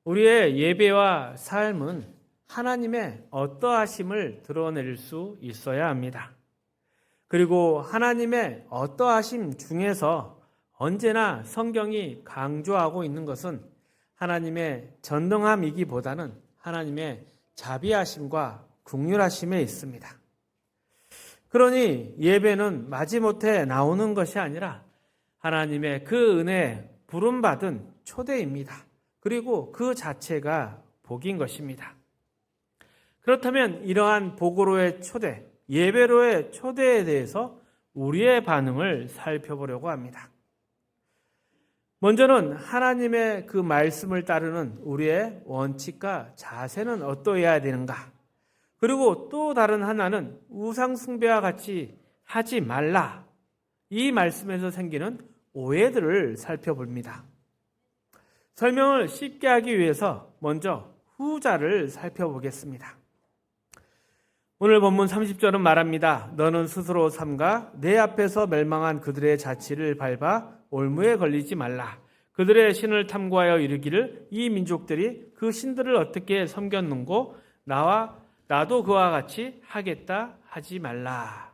우리의 예배와 삶은 하나님의 어떠하심을 드러낼 수 있어야 합니다. 그리고 하나님의 어떠하심 중에서 언제나 성경이 강조하고 있는 것은 하나님의 전능함이기보다는 하나님의 자비하심과 긍휼하심에 있습니다. 그러니 예배는 마지못해 나오는 것이 아니라 하나님의 그 은혜에 부름받은 초대입니다. 그리고 그 자체가 복인 것입니다. 그렇다면 이러한 복으로의 초대, 예배로의 초대에 대해서 우리의 반응을 살펴보려고 합니다. 먼저는 하나님의 그 말씀을 따르는 우리의 원칙과 자세는 어떠해야 되는가? 그리고 또 다른 하나는 우상 숭배와 같이 하지 말라. 이 말씀에서 생기는 오해들을 살펴봅니다. 설명을 쉽게 하기 위해서 먼저 후자를 살펴보겠습니다. 오늘 본문 30절은 말합니다. 너는 스스로 삼가 내 앞에서 멸망한 그들의 자취를 밟아 올무에 걸리지 말라. 그들의 신을 탐구하여 이르기를 이 민족들이 그 신들을 어떻게 섬겼는고 나도 그와 같이 하겠다 하지 말라.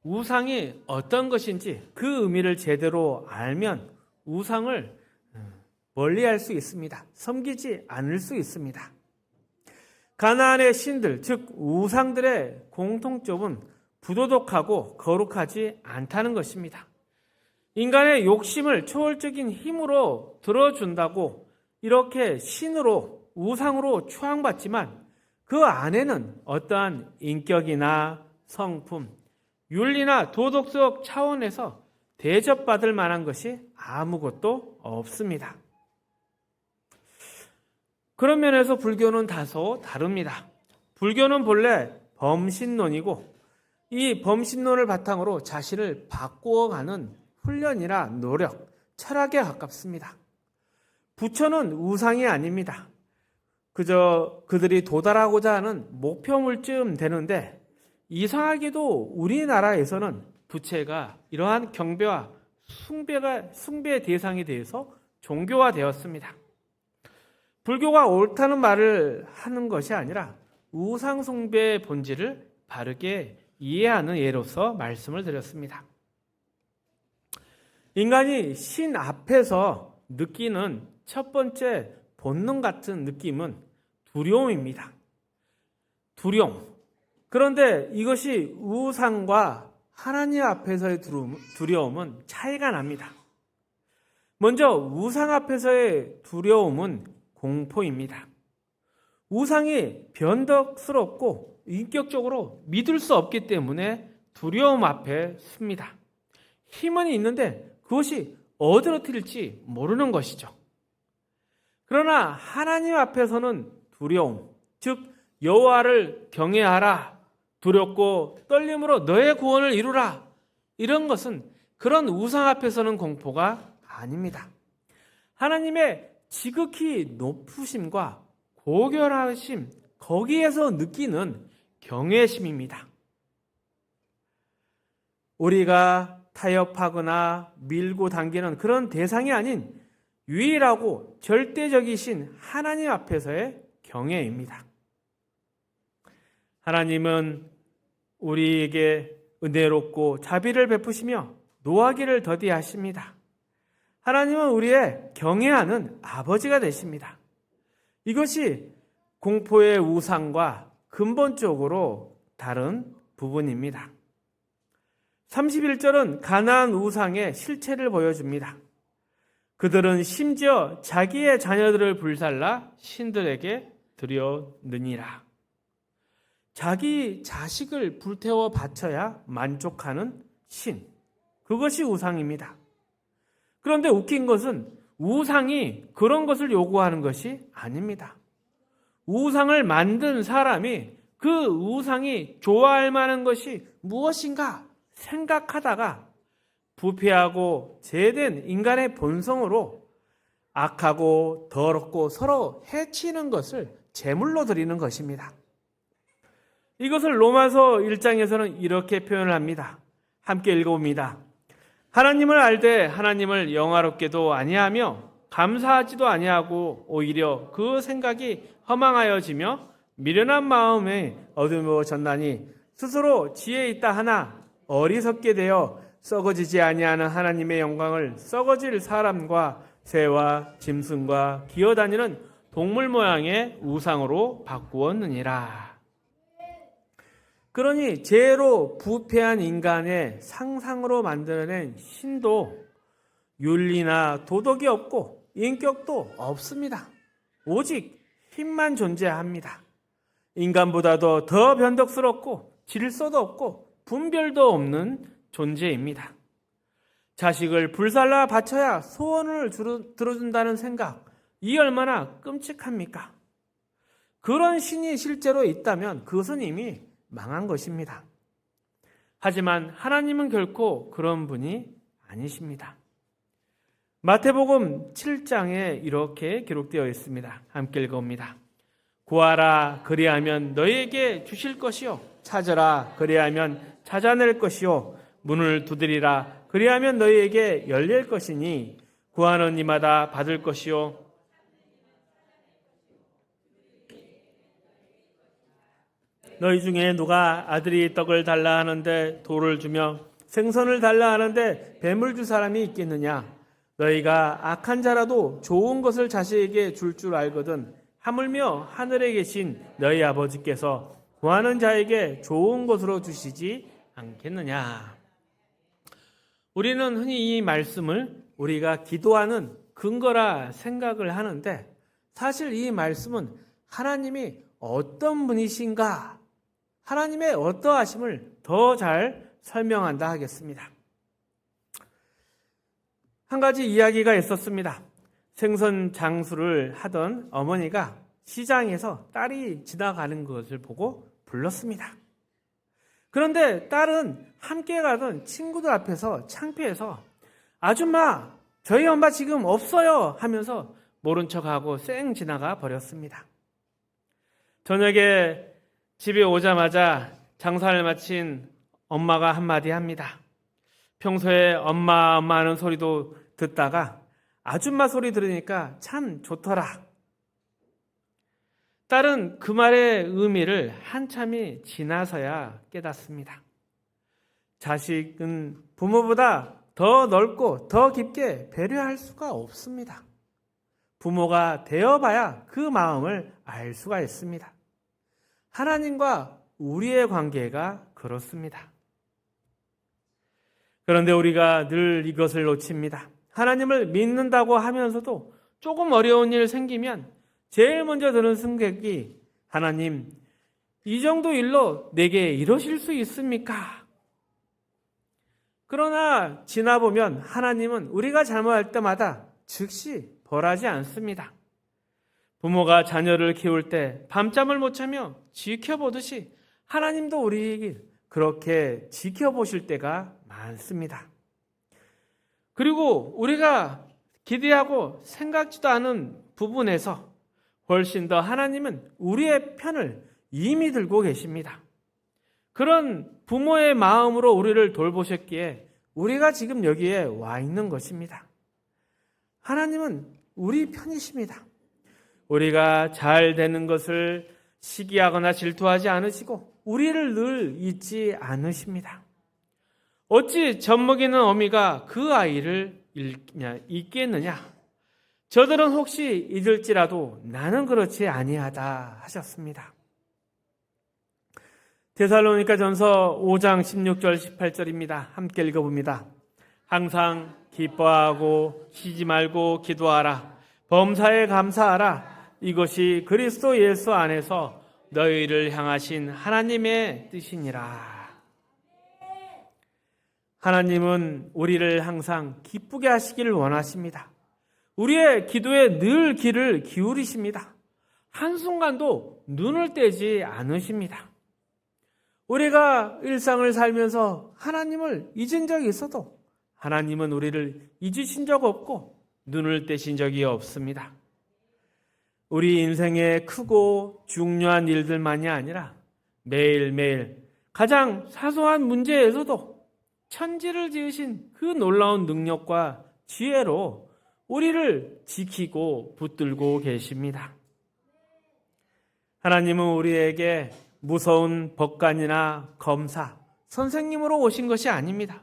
우상이 어떤 것인지 그 의미를 제대로 알면 우상을 멀리할 수 있습니다. 섬기지 않을 수 있습니다. 가나안의 신들, 즉 우상들의 공통점은 부도덕하고 거룩하지 않다는 것입니다. 인간의 욕심을 초월적인 힘으로 들어준다고 이렇게 신으로, 우상으로 추앙받지만 그 안에는 어떠한 인격이나 성품, 윤리나 도덕적 차원에서 대접받을 만한 것이 아무것도 없습니다. 그런 면에서 불교는 다소 다릅니다. 불교는 본래 범신론이고 이 범신론을 바탕으로 자신을 바꾸어가는 훈련이나 노력, 철학에 가깝습니다. 부처는 우상이 아닙니다. 그저 그들이 도달하고자 하는 목표물쯤 되는데 이상하게도 우리나라에서는 부처가 이러한 경배와 숭배의 대상이 되어서 종교화되었습니다. 불교가 옳다는 말을 하는 것이 아니라 우상 숭배의 본질을 바르게 이해하는 예로서 말씀을 드렸습니다. 인간이 신 앞에서 느끼는 첫 번째 본능 같은 느낌은 두려움입니다. 두려움. 그런데 이것이 우상과 하나님 앞에서의 두려움은 차이가 납니다. 먼저 우상 앞에서의 두려움은 공포입니다. 우상이 변덕스럽고 인격적으로 믿을 수 없기 때문에 두려움 앞에 섭니다. 힘은 있는데 그것이 어디로 튈지 모르는 것이죠. 그러나 하나님 앞에서는 두려움, 즉 여호와를 경외하라, 두렵고 떨림으로 너의 구원을 이루라, 이런 것은 그런 우상 앞에서는 공포가 아닙니다. 하나님의 지극히 높으심과 고결하심, 거기에서 느끼는 경외심입니다. 우리가 타협하거나 밀고 당기는 그런 대상이 아닌 유일하고 절대적이신 하나님 앞에서의 경외입니다. 하나님은 우리에게 은혜롭고 자비를 베푸시며 노하기를 더디하십니다. 하나님은 우리의 경외하는 아버지가 되십니다. 이것이 공포의 우상과 근본적으로 다른 부분입니다. 31절은 가나안 우상의 실체를 보여줍니다. 그들은 심지어 자기의 자녀들을 불살라 신들에게 드렸느니라. 자기 자식을 불태워 바쳐야 만족하는 신, 그것이 우상입니다. 그런데 웃긴 것은 우상이 그런 것을 요구하는 것이 아닙니다. 우상을 만든 사람이 그 우상이 좋아할 만한 것이 무엇인가 생각하다가 부패하고 죄된 인간의 본성으로 악하고 더럽고 서로 해치는 것을 제물로 드리는 것입니다. 이것을 로마서 1장에서는 이렇게 표현을 합니다. 함께 읽어봅니다. 하나님을 알되 하나님을 영화롭게도 아니하며 감사하지도 아니하고 오히려 그 생각이 허망하여지며 미련한 마음에 어두워졌나니 스스로 지혜 있다 하나 어리석게 되어 썩어지지 아니하는 하나님의 영광을 썩어질 사람과 새와 짐승과 기어다니는 동물 모양의 우상으로 바꾸었느니라. 그러니 죄로 부패한 인간의 상상으로 만들어낸 신도 윤리나 도덕이 없고 인격도 없습니다. 오직 힘만 존재합니다. 인간보다도 더 변덕스럽고 질서도 없고 분별도 없는 존재입니다. 자식을 불살라 바쳐야 소원을 들어준다는 생각, 이 얼마나 끔찍합니까? 그런 신이 실제로 있다면 그것은 이미 망한 것입니다. 하지만 하나님은 결코 그런 분이 아니십니다. 마태복음 7장에 이렇게 기록되어 있습니다. 함께 읽어봅니다. 구하라 그리하면 너희에게 주실 것이요 찾으라 그리하면 찾아낼 것이요 문을 두드리라 그리하면 너희에게 열릴 것이니 구하는 이마다 받을 것이요 너희 중에 누가 아들이 떡을 달라 하는데 돌을 주며 생선을 달라 하는데 뱀을 줄 사람이 있겠느냐? 너희가 악한 자라도 좋은 것을 자식에게 줄 알거든 하물며 하늘에 계신 너희 아버지께서 구하는 자에게 좋은 것으로 주시지 않겠느냐? 우리는 흔히 이 말씀을 우리가 기도하는 근거라 생각을 하는데 사실 이 말씀은 하나님이 어떤 분이신가? 하나님의 어떠하심을 더 잘 설명한다 하겠습니다. 한 가지 이야기가 있었습니다. 생선 장수를 하던 어머니가 시장에서 딸이 지나가는 것을 보고 불렀습니다. 그런데 딸은 함께 가던 친구들 앞에서 창피해서 아줌마, 저희 엄마 지금 없어요 하면서 모른 척하고 쌩 지나가 버렸습니다. 저녁에 집에 오자마자 장사를 마친 엄마가 한마디 합니다. 평소에 엄마 하는 소리도 듣다가 아줌마 소리 들으니까 참 좋더라. 딸은 그 말의 의미를 한참이 지나서야 깨닫습니다. 자식은 부모보다 더 넓고 더 깊게 배려할 수가 없습니다. 부모가 되어봐야 그 마음을 알 수가 있습니다. 하나님과 우리의 관계가 그렇습니다. 그런데 우리가 늘 이것을 놓칩니다. 하나님을 믿는다고 하면서도 조금 어려운 일 생기면 제일 먼저 드는 생각이 하나님, 이 정도 일로 내게 이러실 수 있습니까? 그러나 지나보면 하나님은 우리가 잘못할 때마다 즉시 벌하지 않습니다. 부모가 자녀를 키울 때 밤잠을 못 자며 지켜보듯이 하나님도 우리에게 그렇게 지켜보실 때가 많습니다. 그리고 우리가 기대하고 생각지도 않은 부분에서 훨씬 더 하나님은 우리의 편을 이미 들고 계십니다. 그런 부모의 마음으로 우리를 돌보셨기에 우리가 지금 여기에 와 있는 것입니다. 하나님은 우리 편이십니다. 우리가 잘 되는 것을 시기하거나 질투하지 않으시고 우리를 늘 잊지 않으십니다. 어찌 젖먹이는 어미가 그 아이를 잊겠느냐? 저들은 혹시 잊을지라도 나는 그렇지 아니하다 하셨습니다. 데살로니가전서 5장 16절 18절입니다. 함께 읽어봅니다. 항상 기뻐하고 쉬지 말고 기도하라. 범사에 감사하라. 이것이 그리스도 예수 안에서 너희를 향하신 하나님의 뜻이니라. 하나님은 우리를 항상 기쁘게 하시기를 원하십니다. 우리의 기도에 늘 귀를 기울이십니다. 한순간도 눈을 떼지 않으십니다. 우리가 일상을 살면서 하나님을 잊은 적이 있어도 하나님은 우리를 잊으신 적 없고 눈을 떼신 적이 없습니다. 우리 인생의 크고 중요한 일들만이 아니라 매일매일 가장 사소한 문제에서도 천지를 지으신 그 놀라운 능력과 지혜로 우리를 지키고 붙들고 계십니다. 하나님은 우리에게 무서운 법관이나 검사, 선생님으로 오신 것이 아닙니다.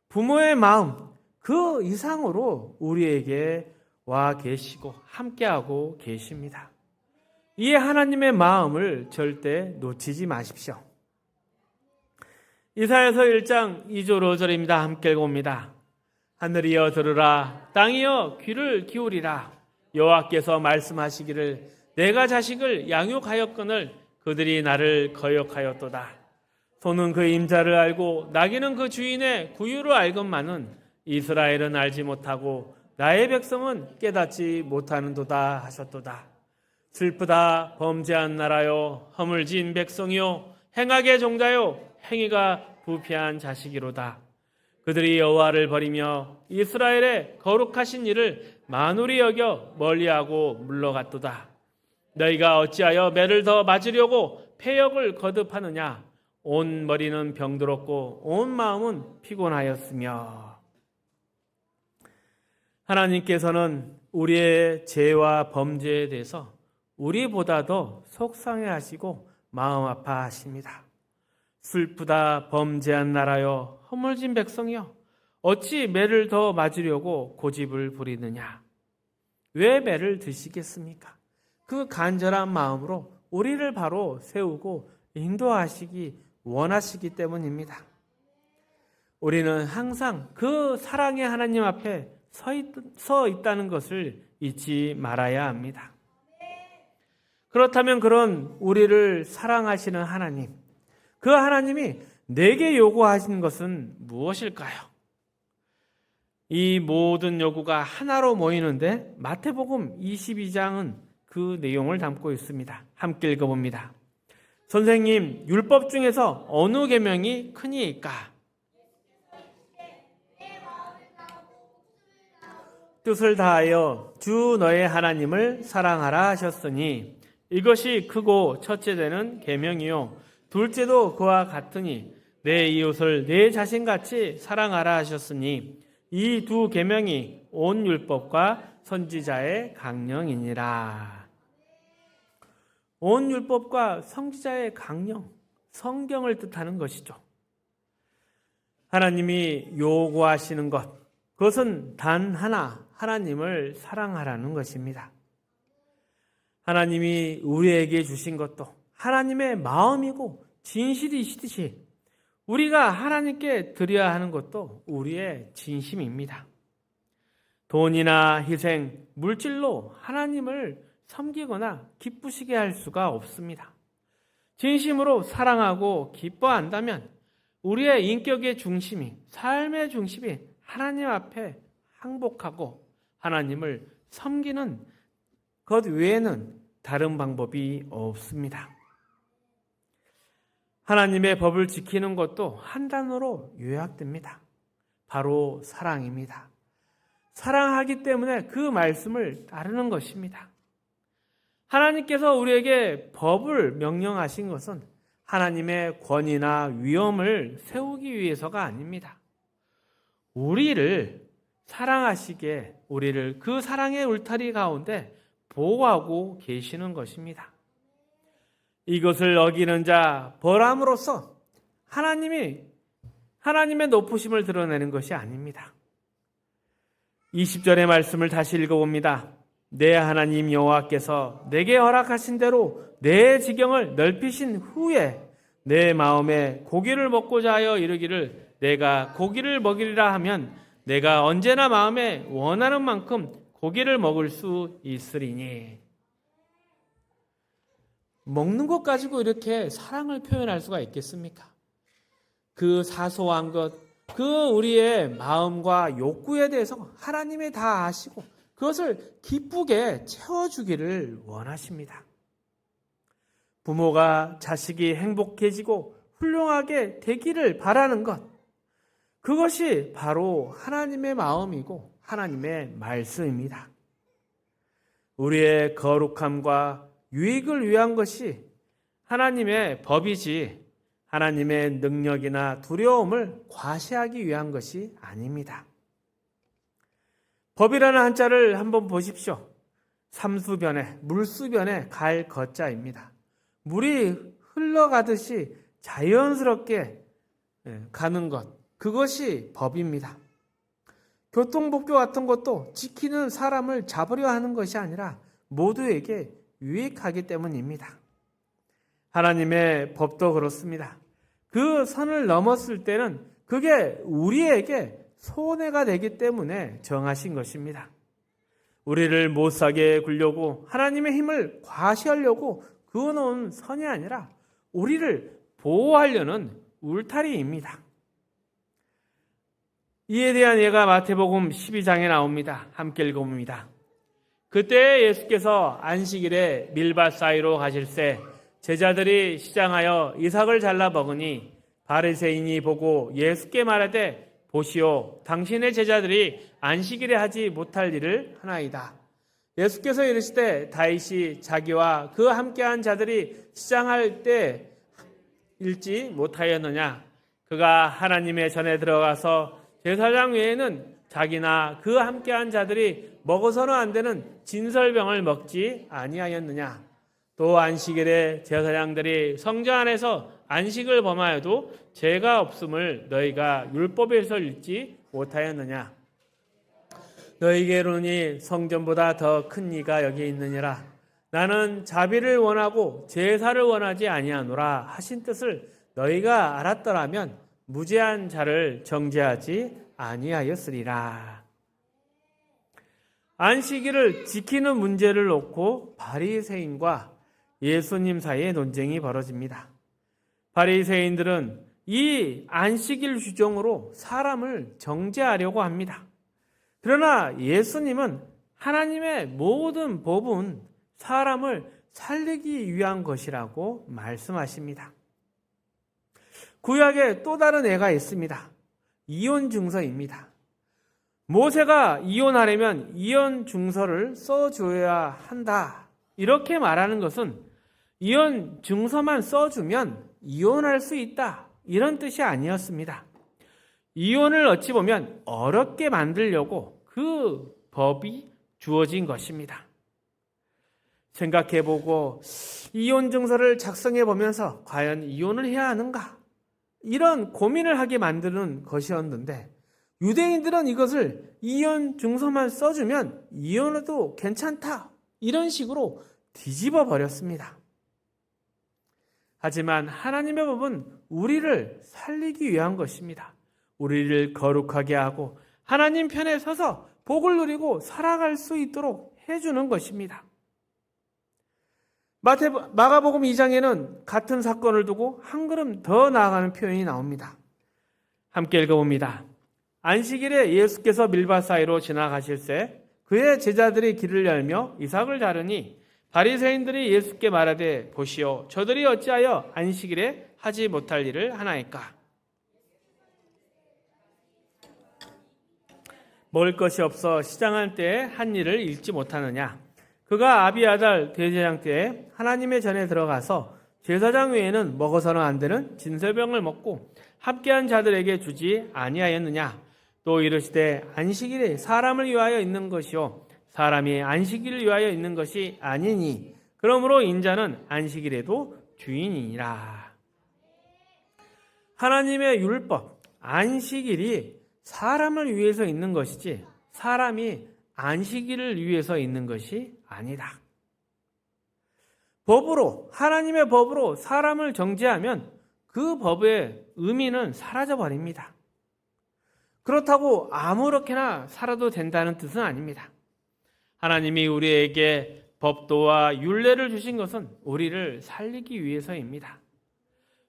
부모의 마음, 그 이상으로 우리에게 와 계시고 함께하고 계십니다. 이 하나님의 마음을 절대 놓치지 마십시오. 이사야서 1장 2절 5절입니다. 함께 읽어봅니다. 하늘이여 들으라, 땅이여 귀를 기울이라. 여호와께서 말씀하시기를 내가 자식을 양육하였거늘 그들이 나를 거역하였도다. 소는 그 임자를 알고 나귀는 그 주인의 구유를 알건만은 이스라엘은 알지 못하고 나의 백성은 깨닫지 못하는도다 하셨도다. 슬프다 범죄한 나라요 허물진 백성이요 행악의 종자요 행위가 부패한 자식이로다. 그들이 여호와를 버리며 이스라엘의 거룩하신 이를 만홀히 여겨 멀리하고 물러갔도다. 너희가 어찌하여 매를 더 맞으려고 패역을 거듭하느냐. 온 머리는 병들었고 온 마음은 피곤하였으며. 하나님께서는 우리의 죄와 범죄에 대해서 우리보다 더 속상해하시고 마음 아파하십니다. 슬프다 범죄한 나라여 허물진 백성이여 어찌 매를 더 맞으려고 고집을 부리느냐. 왜 매를 드시겠습니까? 그 간절한 마음으로 우리를 바로 세우고 인도하시기 원하시기 때문입니다. 우리는 항상 그 사랑의 하나님 앞에 서 있다는 것을 잊지 말아야 합니다. 그렇다면 그런 우리를 사랑하시는 하나님, 그 하나님이 내게 요구하신 것은 무엇일까요? 이 모든 요구가 하나로 모이는데 마태복음 22장은 그 내용을 담고 있습니다. 함께 읽어봅니다. 선생님, 율법 중에서 어느 계명이 크니이까? 뜻을 다하여 주 너의 하나님을 사랑하라 하셨으니 이것이 크고 첫째 되는 계명이요 둘째도 그와 같으니 내 이웃을 내 자신같이 사랑하라 하셨으니 이 두 계명이 온 율법과 선지자의 강령이니라. 온 율법과 선지자의 강령, 성경을 뜻하는 것이죠. 하나님이 요구하시는 것, 그것은 단 하나, 하나님을 사랑하라는 것입니다. 하나님이 우리에게 주신 것도 하나님의 마음이고 진실이시듯이 우리가 하나님께 드려야 하는 것도 우리의 진심입니다. 돈이나 희생, 물질로 하나님을 섬기거나 기쁘시게 할 수가 없습니다. 진심으로 사랑하고 기뻐한다면 우리의 인격의 중심이, 삶의 중심이 하나님 앞에 항복하고 하나님을 섬기는 것 외에는 다른 방법이 없습니다. 하나님의 법을 지키는 것도 한 단어로 요약됩니다. 바로 사랑입니다. 사랑하기 때문에 그 말씀을 따르는 것입니다. 하나님께서 우리에게 법을 명령하신 것은 하나님의 권위나 위엄을 세우기 위해서가 아닙니다. 우리를 사랑하시기에 우리를 그 사랑의 울타리 가운데 보호하고 계시는 것입니다. 이것을 어기는 자 벌함으로써 하나님의 높으심을 드러내는 것이 아닙니다. 20절의 말씀을 다시 읽어봅니다. 내 하나님 여호와께서 내게 허락하신 대로 내 지경을 넓히신 후에 내 마음에 고기를 먹고자 하여 이르기를 내가 고기를 먹이리라 하면 내가 언제나 마음에 원하는 만큼 고기를 먹을 수 있으리니. 먹는 것 가지고 이렇게 사랑을 표현할 수가 있겠습니까? 그 사소한 것, 그 우리의 마음과 욕구에 대해서 하나님이 다 아시고 그것을 기쁘게 채워주기를 원하십니다. 부모가 자식이 행복해지고 훌륭하게 되기를 바라는 것, 그것이 바로 하나님의 마음이고 하나님의 말씀입니다. 우리의 거룩함과 유익을 위한 것이 하나님의 법이지 하나님의 능력이나 두려움을 과시하기 위한 것이 아닙니다. 법이라는 한자를 한번 보십시오. 삼수변에, 물수변에 갈 거자입니다. 물이 흘러가듯이 자연스럽게 가는 것, 그것이 법입니다. 교통법규 같은 것도 지키는 사람을 잡으려 하는 것이 아니라 모두에게 유익하기 때문입니다. 하나님의 법도 그렇습니다. 그 선을 넘었을 때는 그게 우리에게 손해가 되기 때문에 정하신 것입니다. 우리를 못사게 굴려고 하나님의 힘을 과시하려고 그어놓은 선이 아니라 우리를 보호하려는 울타리입니다. 이에 대한 예가 마태복음 12장에 나옵니다. 함께 읽어봅니다. 그때 예수께서 안식일에 밀밭 사이로 가실새 제자들이 시장하여 이삭을 잘라 먹으니 바리새인이 보고 예수께 말하되 보시오, 당신의 제자들이 안식일에 하지 못할 일을 하나이다. 예수께서 이르시되 다윗이 자기와 그 함께한 자들이 시장할 때 읽지 못하였느냐? 그가 하나님의 전에 들어가서 제사장 외에는 자기나 그 함께한 자들이 먹어서는 안 되는 진설병을 먹지 아니하였느냐? 또 안식일에 제사장들이 성전 안에서 안식을 범하여도 죄가 없음을 너희가 율법에서 읽지 못하였느냐? 너희에게로니 성전보다 더 큰 이가 여기 있느니라. 나는 자비를 원하고 제사를 원하지 아니하노라 하신 뜻을 너희가 알았더라면 무죄한 자를 정죄하지 아니하였으리라. 안식일을 지키는 문제를 놓고 바리새인과 예수님 사이에 논쟁이 벌어집니다. 바리새인들은 이 안식일 규정으로 사람을 정죄하려고 합니다. 그러나 예수님은 하나님의 모든 법은 사람을 살리기 위한 것이라고 말씀하십니다. 구약에 또 다른 예가 있습니다. 이혼 증서입니다. 모세가 이혼하려면 이혼 증서를 써줘야 한다. 이렇게 말하는 것은 이혼 증서만 써주면 이혼할 수 있다. 이런 뜻이 아니었습니다. 이혼을 어찌 보면 어렵게 만들려고 그 법이 주어진 것입니다. 생각해보고 이혼 증서를 작성해 보면서 과연 이혼을 해야 하는가? 이런 고민을 하게 만드는 것이었는데 유대인들은 이것을 이혼 증서만 써주면 이혼해도 괜찮다. 이런 식으로 뒤집어 버렸습니다. 하지만 하나님의 법은 우리를 살리기 위한 것입니다. 우리를 거룩하게 하고 하나님 편에 서서 복을 누리고 살아갈 수 있도록 해주는 것입니다. 마가복음 2장에는 같은 사건을 두고 한 걸음 더 나아가는 표현이 나옵니다. 함께 읽어봅니다. 안식일에 예수께서 밀밭 사이로 지나가실새 그의 제자들이 길을 열며 이삭을 자르니 바리새인들이 예수께 말하되 보시오, 저들이 어찌하여 안식일에 하지 못할 일을 하나이까? 먹을 것이 없어 시장할 때에 한 일을 읽지 못하느냐? 그가 아비아달 대제사장 때에 하나님의 전에 들어가서 제사장 외에는 먹어서는 안 되는 진설병을 먹고 함께한 자들에게 주지 아니하였느냐? 또 이르시되 안식일에 사람을 위하여 있는 것이요 사람이 안식일을 위하여 있는 것이 아니니 그러므로 인자는 안식일에도 주인이니라. 하나님의 율법 안식일이 사람을 위해서 있는 것이지 사람이 안식일을 위해서 있는 것이 아니다. 법으로 하나님의 법으로 사람을 정죄하면 그 법의 의미는 사라져 버립니다. 그렇다고 아무렇게나 살아도 된다는 뜻은 아닙니다. 하나님이 우리에게 법도와 율례를 주신 것은 우리를 살리기 위해서입니다.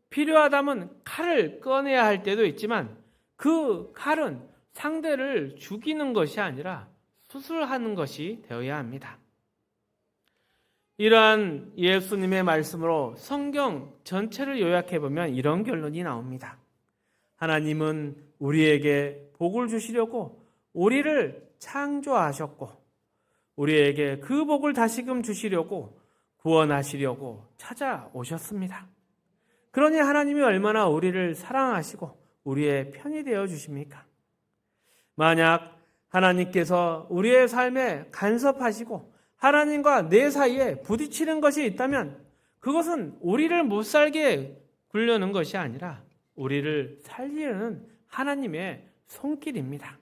필요하다면 칼을 꺼내야 할 때도 있지만 그 칼은 상대를 죽이는 것이 아니라 수술하는 것이 되어야 합니다. 이러한 예수님의 말씀으로 성경 전체를 요약해보면 이런 결론이 나옵니다. 하나님은 우리에게 복을 주시려고 우리를 창조하셨고 우리에게 그 복을 다시금 주시려고 구원하시려고 찾아오셨습니다. 그러니 하나님이 얼마나 우리를 사랑하시고 우리의 편이 되어 주십니까? 만약 하나님께서 우리의 삶에 간섭하시고 하나님과 내 사이에 부딪히는 것이 있다면 그것은 우리를 못 살게 굴려는 것이 아니라 우리를 살리려는 하나님의 손길입니다.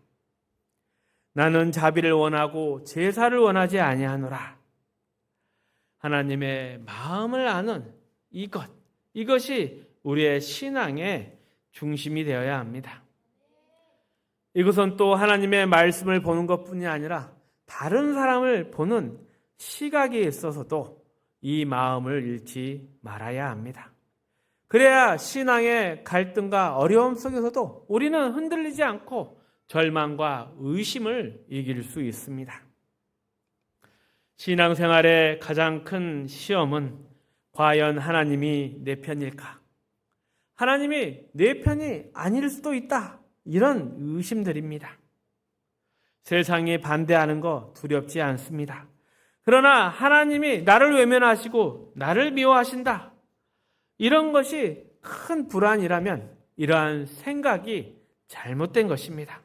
나는 자비를 원하고 제사를 원하지 아니하노라. 하나님의 마음을 아는 이것이 우리의 신앙의 중심이 되어야 합니다. 이것은 또 하나님의 말씀을 보는 것뿐이 아니라 다른 사람을 보는 시각에 있어서도 이 마음을 잃지 말아야 합니다. 그래야 신앙의 갈등과 어려움 속에서도 우리는 흔들리지 않고 절망과 의심을 이길 수 있습니다. 신앙생활의 가장 큰 시험은 과연 하나님이 내 편일까? 하나님이 내 편이 아닐 수도 있다. 이런 의심들입니다. 세상이 반대하는 거 두렵지 않습니다. 그러나 하나님이 나를 외면하시고 나를 미워하신다. 이런 것이 큰 불안이라면 이러한 생각이 잘못된 것입니다.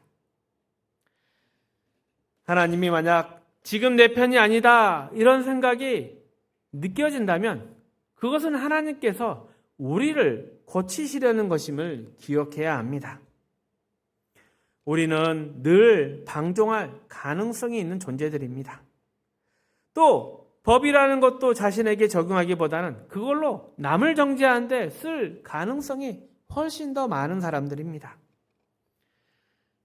하나님이 만약 지금 내 편이 아니다 이런 생각이 느껴진다면 그것은 하나님께서 우리를 고치시려는 것임을 기억해야 합니다. 우리는 늘 방종할 가능성이 있는 존재들입니다. 또 법이라는 것도 자신에게 적용하기보다는 그걸로 남을 정죄하는 데 쓸 가능성이 훨씬 더 많은 사람들입니다.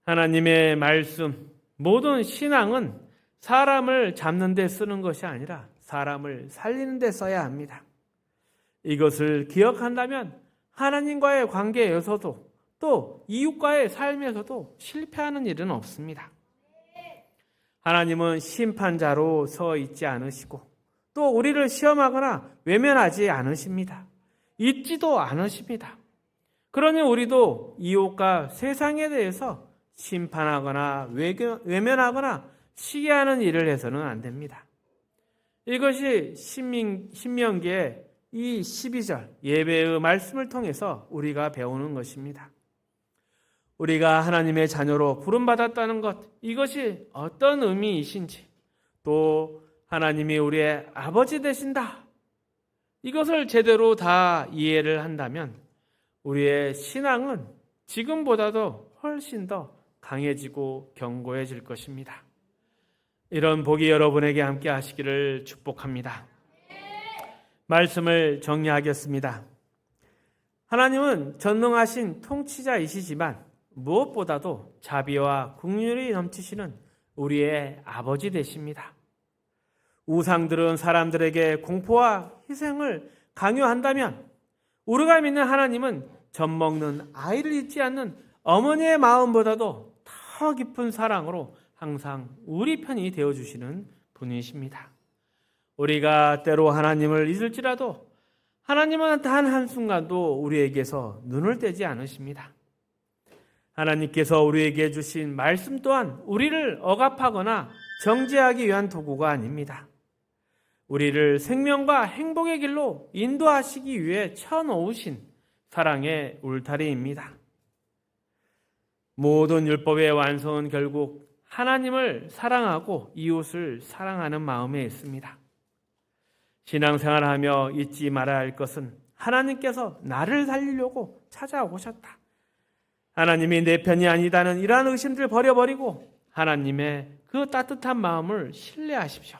하나님의 말씀, 모든 신앙은 사람을 잡는 데 쓰는 것이 아니라 사람을 살리는 데 써야 합니다. 이것을 기억한다면 하나님과의 관계에서도 또 이웃과의 삶에서도 실패하는 일은 없습니다. 하나님은 심판자로 서 있지 않으시고 또 우리를 시험하거나 외면하지 않으십니다. 잊지도 않으십니다. 그러니 우리도 이웃과 세상에 대해서 심판하거나 외면하거나 시기하는 일을 해서는 안 됩니다. 이것이 신명기의 이 12절 예배의 말씀을 통해서 우리가 배우는 것입니다. 우리가 하나님의 자녀로 부름받았다는 것, 이것이 어떤 의미이신지, 또 하나님이 우리의 아버지 되신다. 이것을 제대로 다 이해를 한다면 우리의 신앙은 지금보다도 훨씬 더 강해지고 견고해질 것입니다. 이런 복이 여러분에게 함께 하시기를 축복합니다. 말씀을 정리하겠습니다. 하나님은 전능하신 통치자이시지만 무엇보다도 자비와 긍휼이 넘치시는 우리의 아버지 되십니다. 우상들은 사람들에게 공포와 희생을 강요한다면 우리가 믿는 하나님은 젖먹는 아이를 잊지 않는 어머니의 마음보다도 더 깊은 사랑으로 항상 우리 편이 되어주시는 분이십니다. 우리가 때로 하나님을 잊을지라도 하나님은 단 한순간도 우리에게서 눈을 떼지 않으십니다. 하나님께서 우리에게 주신 말씀 또한 우리를 억압하거나 정죄하기 위한 도구가 아닙니다. 우리를 생명과 행복의 길로 인도하시기 위해 쳐놓으신 사랑의 울타리입니다. 모든 율법의 완성은 결국 하나님을 사랑하고 이웃을 사랑하는 마음에 있습니다. 신앙생활하며 잊지 말아야 할 것은 하나님께서 나를 살리려고 찾아오셨다. 하나님이 내 편이 아니다는 이러한 의심들 버려버리고 하나님의 그 따뜻한 마음을 신뢰하십시오.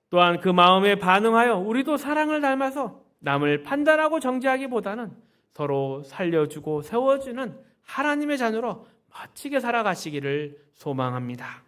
또한 그 마음에 반응하여 우리도 사랑을 닮아서 남을 판단하고 정죄하기보다는 서로 살려주고 세워주는 하나님의 자녀로 멋지게 살아가시기를 소망합니다.